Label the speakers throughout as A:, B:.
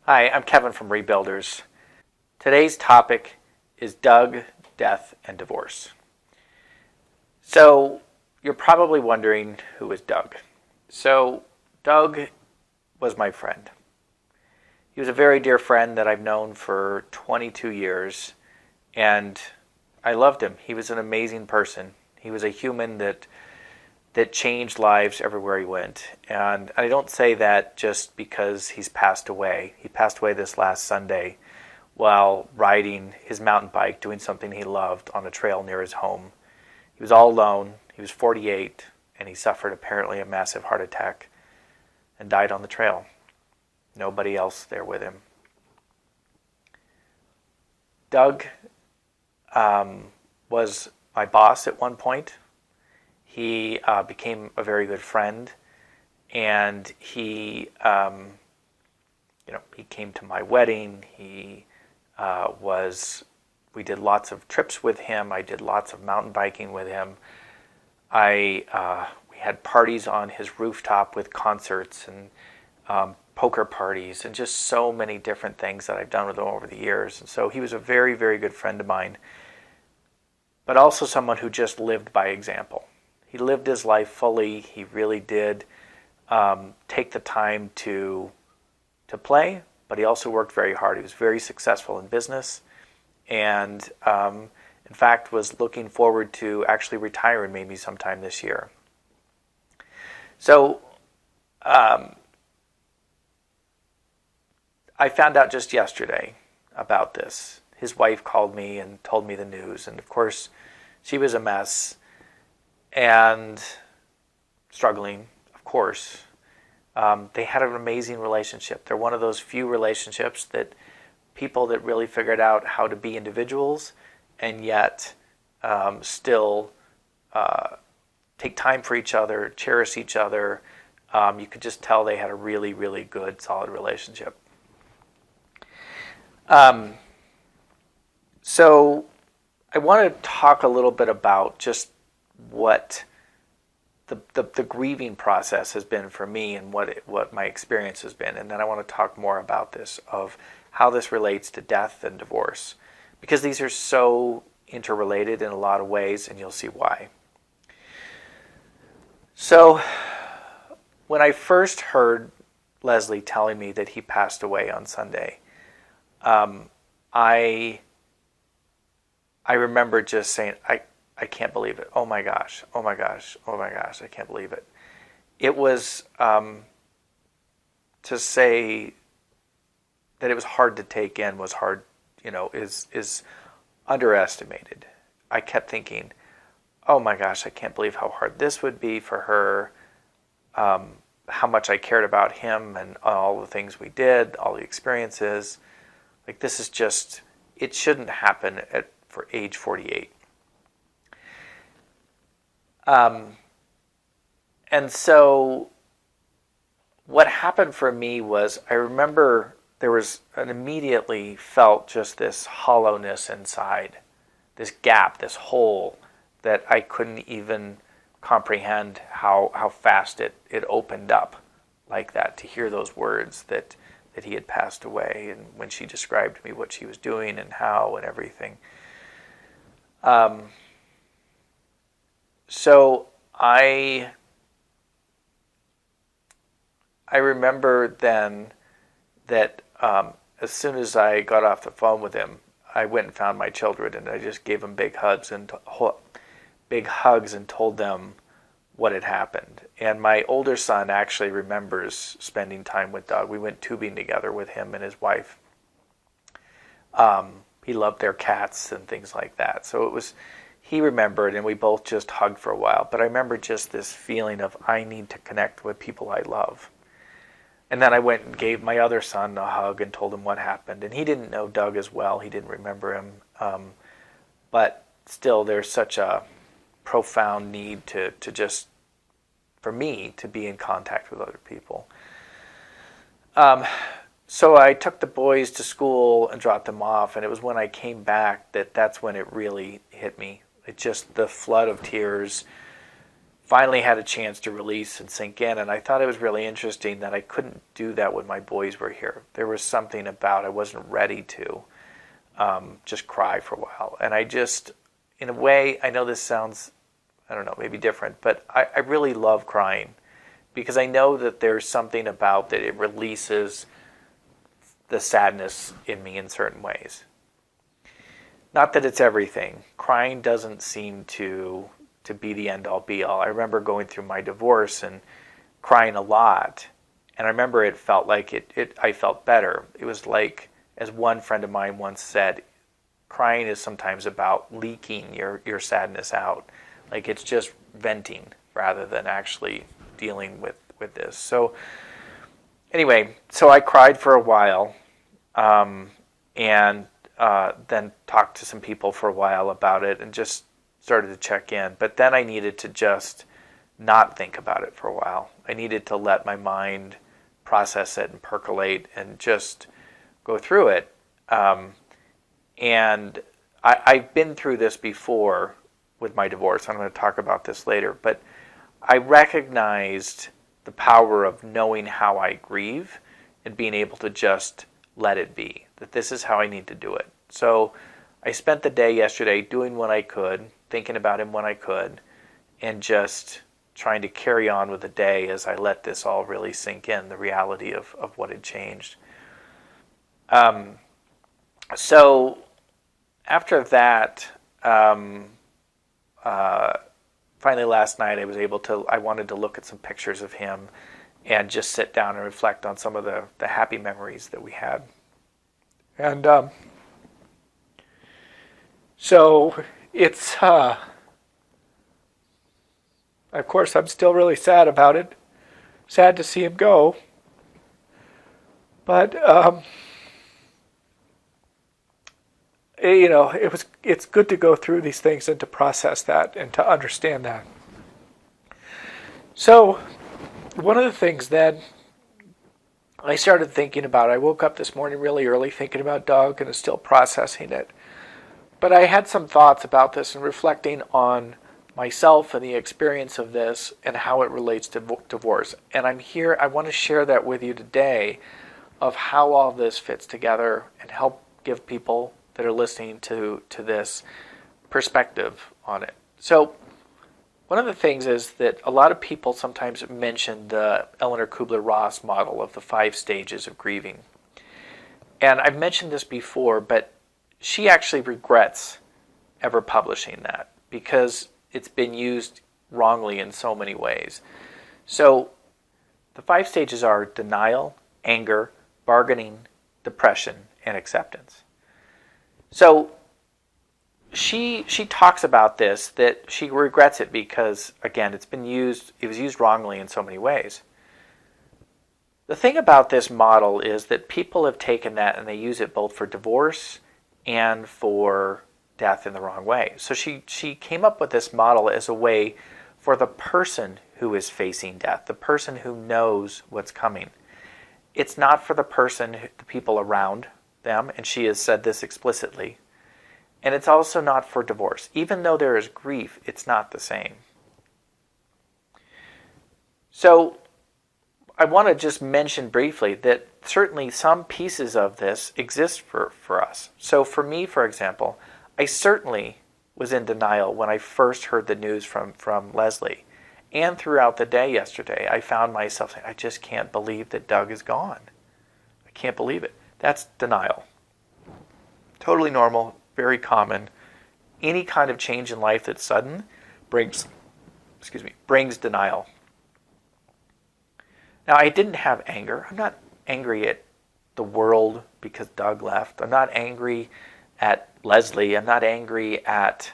A: Hi, I'm Kevin from Rebuilders. Today's topic is Doug, death, and divorce. So, you're probably wondering who is Doug. So, Doug was my friend. He was a very dear friend that I've known for 22 years, and I loved him. He was an amazing person. He was a human that changed lives everywhere he went. And I don't say that just because he's passed away. He passed away this last Sunday while riding his mountain bike, doing something he loved on a trail near his home. He was all alone. He was 48, and he suffered apparently a massive heart attack and died on the trail. Nobody else there with him. Doug was my boss at one point. He became a very good friend, and he came to my wedding. We did lots of trips with him. I did lots of mountain biking with him. We had parties on his rooftop with concerts and poker parties and just so many different things that I've done with him over the years. And so he was a very, very good friend of mine, but also someone who just lived by example. He lived his life fully. He really did take the time to play, but he also worked very hard. He was very successful in business, and in fact was looking forward to actually retiring maybe sometime this year. So I found out just yesterday about this. His wife called me and told me the news, and of course she was a mess and struggling, of course. They had an amazing relationship. They're one of those few relationships that people that really figured out how to be individuals and yet still take time for each other, cherish each other. You could just tell they had a really, really good, solid relationship. So I want to talk a little bit about just what the grieving process has been for me and what my experience has been. And then I want to talk more about this, of how this relates to death and divorce, because these are so interrelated in a lot of ways, and you'll see why. So when I first heard Leslie telling me that he passed away on Sunday, I remember just saying, I can't believe it. Oh my gosh, oh my gosh, oh my gosh, I can't believe it. It was, to say that it was hard to take in was hard, is underestimated. I kept thinking, oh my gosh, I can't believe how hard this would be for her, how much I cared about him and all the things we did, all the experiences. Like, this is just, it shouldn't happen for age 48. And so what happened for me was, I remember there was immediately felt just this hollowness inside, this gap, this hole that I couldn't even comprehend how fast it opened up like that, to hear those words that he had passed away, and when she described to me what she was doing and how and everything. So I remember then that as soon as I got off the phone with him, I went and found my children, and I just gave them big hugs and told them what had happened. And my older son actually remembers spending time with Doug. We went tubing together with him and his wife. He loved their cats and things like that. So he remembered, and we both just hugged for a while. But I remember just this feeling of, I need to connect with people I love. And then I went and gave my other son a hug and told him what happened. And he didn't know Doug as well. He didn't remember him. But still, there's such a profound need to just, for me, to be in contact with other people. So I took the boys to school and dropped them off. And it was when I came back that's when it really hit me. It just, the flood of tears finally had a chance to release and sink in. And I thought it was really interesting that I couldn't do that when my boys were here. There was something about I wasn't ready to just cry for a while. And I just, in a way, I know this sounds, I don't know, maybe different, but I really love crying because I know that there's something about that it releases the sadness in me in certain ways. Not that it's everything. Crying doesn't seem to be the end-all be-all. I remember going through my divorce and crying a lot. And I remember it felt like I felt better. It was like, as one friend of mine once said, crying is sometimes about leaking your sadness out. Like it's just venting rather than actually dealing with this. So anyway, so I cried for a while and then talked to some people for a while about it and just started to check in. But then I needed to just not think about it for a while. I needed to let my mind process it and percolate and just go through it. And I've been through this before with my divorce. I'm going to talk about this later. But I recognized the power of knowing how I grieve and being able to just let it be. That this is how I need to do it. So I spent the day yesterday doing what I could, thinking about him when I could, and just trying to carry on with the day as I let this all really sink in, the reality of what had changed. So after that, finally last night I wanted to look at some pictures of him and just sit down and reflect on some of the happy memories that we had. And so it's, of course, I'm still really sad about it. Sad to see him go. But, it's good to go through these things and to process that and to understand that. So, one of the things that I started thinking about, I woke up this morning really early thinking about Doug and is still processing it. But I had some thoughts about this and reflecting on myself and the experience of this and how it relates to divorce. And I want to share that with you today of how all this fits together and help give people that are listening to this perspective on it. So one of the things is that a lot of people sometimes mention the Eleanor Kubler-Ross model of the 5 stages of grieving. And I've mentioned this before, but she actually regrets ever publishing that because it's been used wrongly in so many ways. So the 5 stages are denial, anger, bargaining, depression, and acceptance. So she talks about this, that she regrets it because, again, it was used wrongly in so many ways. The thing about this model is that people have taken that and they use it both for divorce and for death in the wrong way. So she came up with this model as a way for the person who is facing death, the person who knows what's coming. It's not for the people around them, and she has said this explicitly. And it's also not for divorce. Even though there is grief, it's not the same. So I want to just mention briefly that certainly some pieces of this exist for us. So for me, for example, I certainly was in denial when I first heard the news from Leslie. And throughout the day yesterday, I found myself saying, I just can't believe that Doug is gone. I can't believe it. That's denial. Totally normal, very common. Any kind of change in life that's sudden brings denial. Now, I didn't have anger. I'm not angry at the world because Doug left. I'm not angry at Leslie. I'm not angry at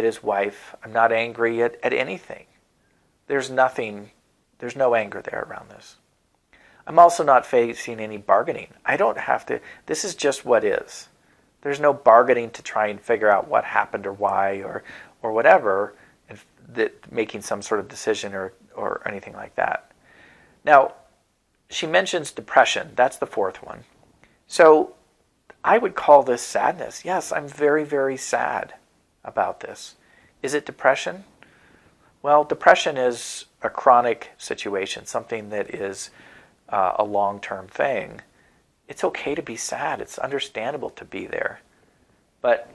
A: his wife. I'm not angry at anything. There's no anger there around this. I'm also not facing any bargaining. I don't have to. This is just what is. There's no bargaining to try and figure out what happened or why or whatever, and making some sort of decision or anything like that. Now, she mentions depression. That's the 4th one. So I would call this sadness. Yes, I'm very, very sad about this. Is it depression? Well, depression is a chronic situation, something that is a long-term thing. It's okay to be sad. It's understandable to be there. But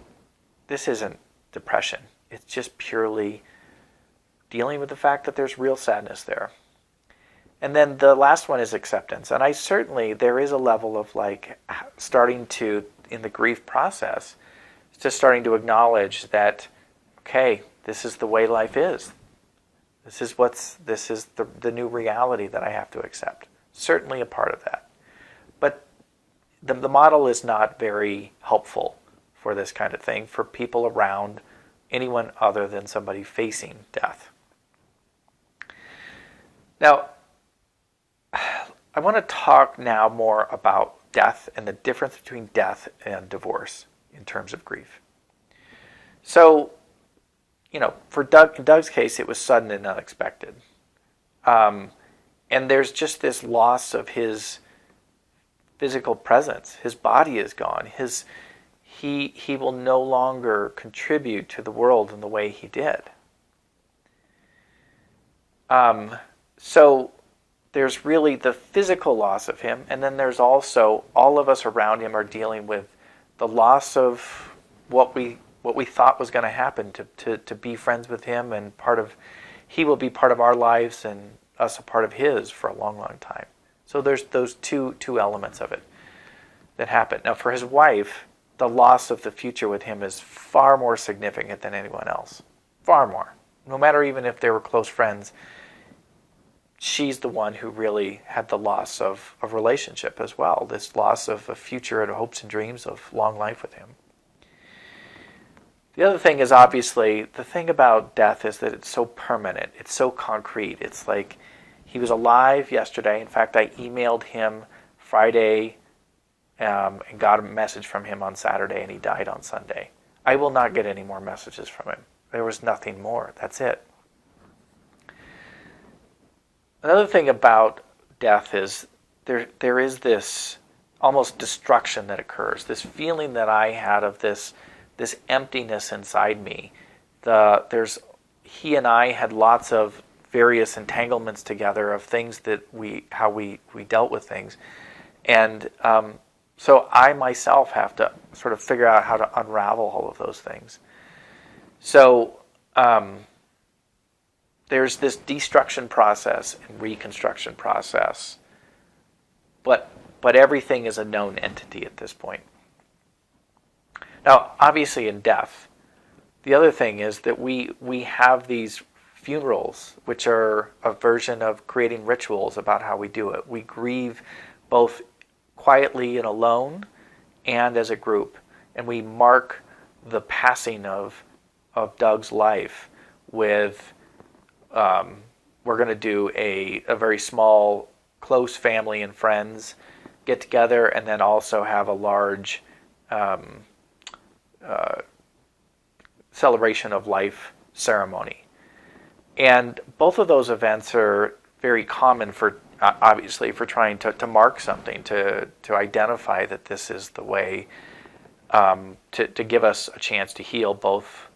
A: this isn't depression. It's just purely dealing with the fact that there's real sadness there. And then the last one is acceptance. And there is a level of like starting to, in the grief process, just starting to acknowledge that, okay, this is the way life is. This is the new reality that I have to accept. Certainly a part of that. But the model is not very helpful for this kind of thing for people around anyone other than somebody facing death. Now, I want to talk now more about death and the difference between death and divorce in terms of grief. So, for in Doug's case, it was sudden and unexpected. And there's just this loss of his physical presence. His body is gone. He will no longer contribute to the world in the way he did. So there's really the physical loss of him, and then there's also all of us around him are dealing with the loss of what we thought was going to happen, to be friends with him, and he will be part of our lives and us a part of his for a long, long time. So there's those two elements of it that happen. Now for his wife, the loss of the future with him is far more significant than anyone else. Far more. No matter even if they were close friends, she's the one who really had the loss of relationship as well. This loss of a future and hopes and dreams of long life with him. The other thing is, obviously, the thing about death is that it's so permanent. It's so concrete. It's like he was alive yesterday. In fact, I emailed him Friday and got a message from him on Saturday, and he died on Sunday. I will not get any more messages from him. There was nothing more. That's it. Another thing about death is there is this almost destruction that occurs. This feeling that I had of this emptiness inside me. He and I had lots of various entanglements together of things that how we dealt with things, and so I myself have to sort of figure out how to unravel all of those things. So there's this destruction process and reconstruction process, but everything is a known entity at this point. Now, obviously in death, the other thing is that we have these funerals, which are a version of creating rituals about how we do it. We grieve both quietly and alone and as a group. And we mark the passing of Doug's life with, we're going to do a very small, close family and friends get together, and then also have a large celebration of life ceremony. And both of those events are very common for, obviously, for trying to mark something, to identify that this is the way, to give us a chance to heal both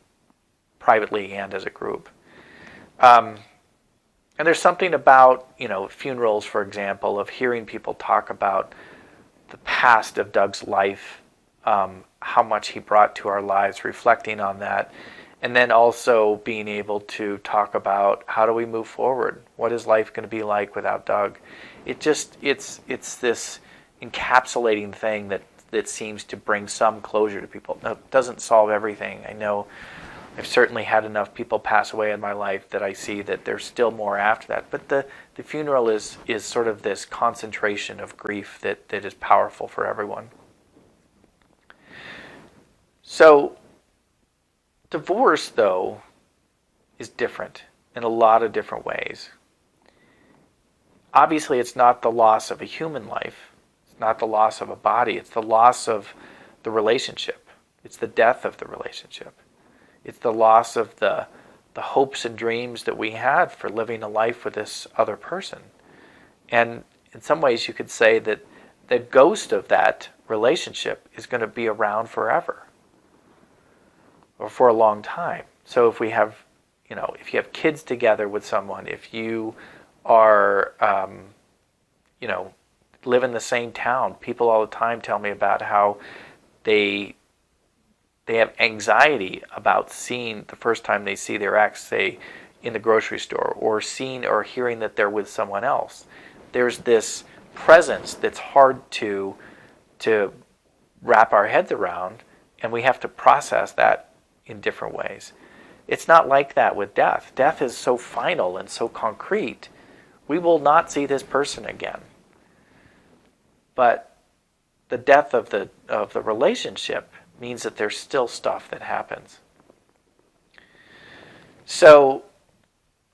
A: privately and as a group. And there's something about, funerals, for example, of hearing people talk about the past of Doug's life, how much he brought to our lives, reflecting on that, and then also being able to talk about how do we move forward? What is life going to be like without Doug? It's this encapsulating thing that seems to bring some closure to people. Now, it doesn't solve everything. I know I've certainly had enough people pass away in my life that I see that there's still more after that. But the funeral is sort of this concentration of grief that is powerful for everyone. So, divorce, though, is different in a lot of different ways. Obviously, it's not the loss of a human life. It's not the loss of a body. It's the loss of the relationship. It's the death of the relationship. It's the loss of the hopes and dreams that we had for living a life with this other person. And in some ways, you could say that the ghost of that relationship is going to be around forever, or for a long time. So if we have, if you have kids together with someone, if you are, live in the same town, people all the time tell me about how they have anxiety about seeing the first time they see their ex, say, in the grocery store, or seeing or hearing that they're with someone else. There's this presence that's hard to wrap our heads around, and we have to process that in different ways. It's not like that with death. Death is so final and so concrete. We will not see this person again. But the death of the relationship means that there's still stuff that happens. So,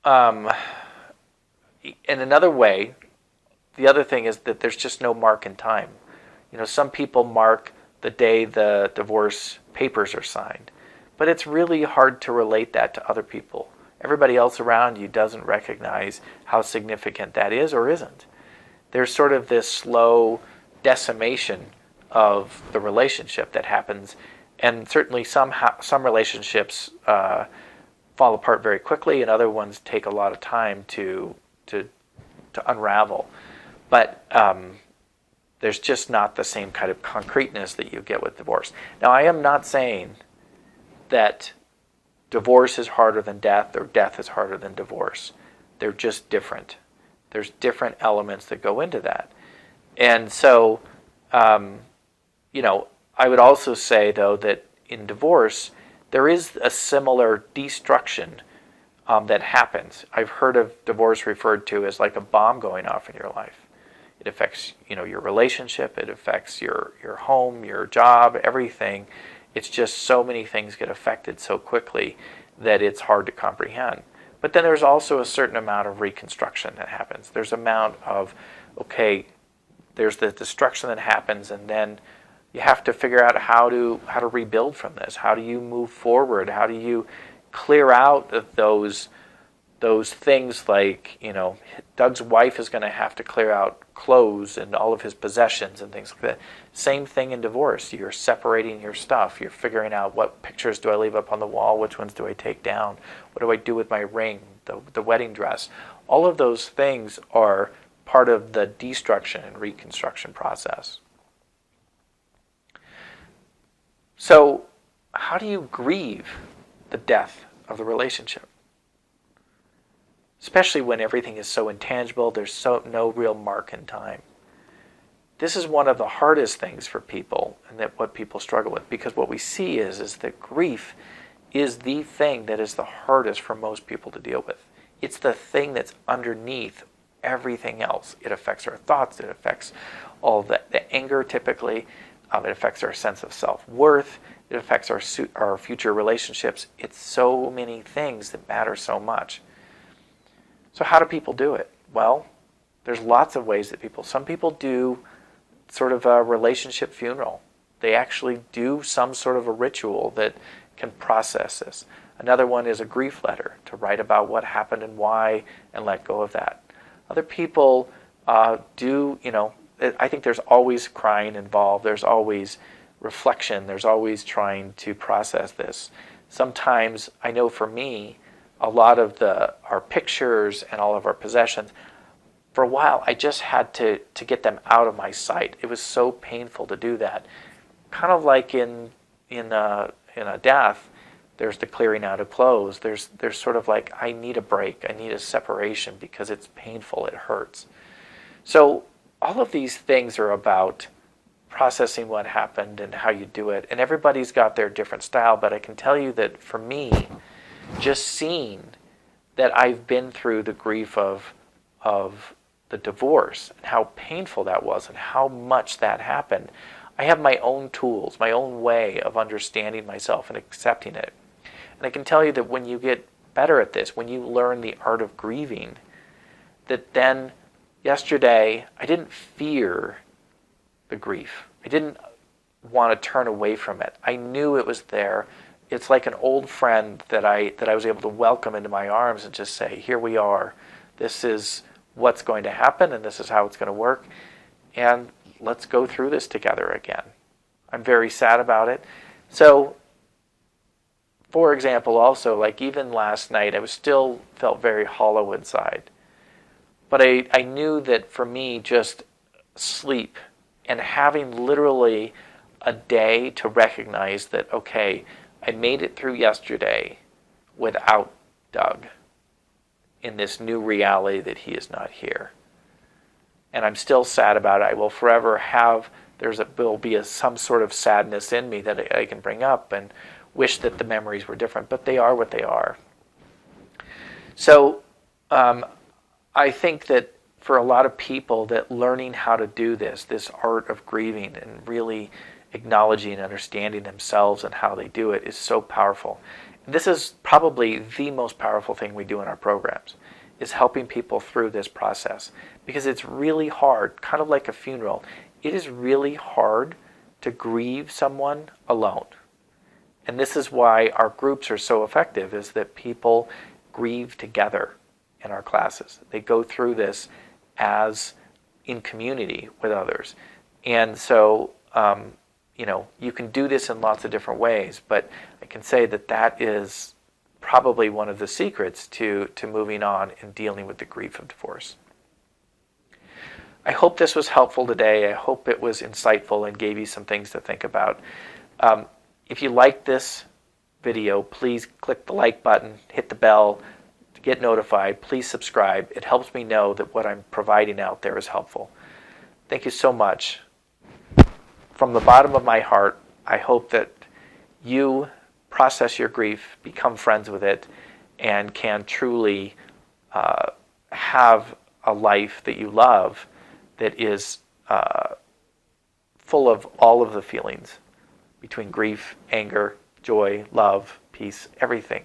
A: in another way, the other thing is that there's just no mark in time. Some people mark the day the divorce papers are signed, but it's really hard to relate that to other people. Everybody else around you doesn't recognize how significant that is or isn't. There's sort of this slow decimation of the relationship that happens, and certainly some relationships fall apart very quickly, and other ones take a lot of time to unravel. But there's just not the same kind of concreteness that you get with divorce. Now, I am not saying that divorce is harder than death or death is harder than divorce. They're just different. There's different elements that go into that. And so, I would also say, though, that in divorce, there is a similar destruction that happens. I've heard of divorce referred to as like a bomb going off in your life. It affects, your relationship. It affects your home, your job, everything. It's just so many things get affected so quickly that it's hard to comprehend. But then there's also a certain amount of reconstruction that happens. There's an amount of, there's the destruction that happens, and then you have to figure out how to rebuild from this. How do you move forward? How do you clear out those things like, Doug's wife is going to have to clear out clothes and all of his possessions and things like that. Same thing in divorce. You're separating your stuff. You're figuring out what pictures do I leave up on the wall, which ones do I take down, what do I do with my ring, the wedding dress. All of those things are part of the destruction and reconstruction process. So, how do you grieve the death of the relationship? Especially when everything is so intangible, there's no real mark in time. This is one of the hardest things for people, and that what people struggle with, because what we see is that grief is the thing that is the hardest for most people to deal with. It's the thing that's underneath everything else. It affects our thoughts, it affects all the anger typically, it affects our sense of self-worth, it affects our future relationships. It's so many things that matter so much. So how do people do it? Well, there's lots of ways that some people do sort of a relationship funeral. They actually do some sort of a ritual that can process this. Another one is a grief letter, to write about what happened and why and let go of that. Other people do, I think there's always crying involved. There's always reflection. There's always trying to process this. Sometimes, I know for me, a lot of our pictures and all of our possessions, for a while, I just had to get them out of my sight. It was so painful to do that. Kind of like in a death, there's the clearing out of clothes. There's sort of like, I need a break. I need a separation because it's painful. It hurts. So all of these things are about processing what happened and how you do it. And everybody's got their different style, but I can tell you that for me, just seeing that I've been through the grief of the divorce and how painful that was and how much that happened, I have my own tools, my own way of understanding myself and accepting it. And I can tell you that when you get better at this, when you learn the art of grieving, that then yesterday I didn't fear the grief. I didn't want to turn away from it. I knew it was there. It's like an old friend that I was able to welcome into my arms and just say, here we are. This is what's going to happen, and this is how it's going to work. And let's go through this together again. I'm very sad about it. So for example, also, like even last night, I was still felt very hollow inside. But I knew that for me, just sleep and having literally a day to recognize that, okay, I made it through yesterday without Doug in this new reality that he is not here. And I'm still sad about it. I will forever have, will be some sort of sadness in me that I can bring up and wish that the memories were different, but they are what they are. So I think that for a lot of people, that learning how to do this art of grieving and really acknowledging and understanding themselves and how they do it is so powerful. This is probably the most powerful thing we do in our programs, is helping people through this process, because it's really hard, kind of like a funeral. It is really hard to grieve someone alone. And this is why our groups are so effective, is that people grieve together in our classes. They go through this as in community with others. And so, you can do this in lots of different ways, but I can say that that is probably one of the secrets to moving on and dealing with the grief of divorce. I hope this was helpful today. I hope it was insightful and gave you some things to think about. If you like this video, please click the like button, hit the bell to get notified. Please subscribe. It helps me know that what I'm providing out there is helpful. Thank you so much. From the bottom of my heart, I hope that you process your grief, become friends with it, and can truly have a life that you love that is full of all of the feelings between grief, anger, joy, love, peace, everything.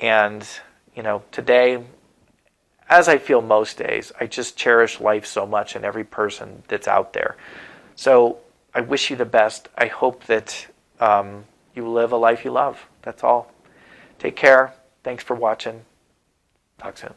A: And, today, as I feel most days, I just cherish life so much and every person that's out there. So I wish you the best. I hope that you live a life you love. That's all. Take care. Thanks for watching. Talk soon.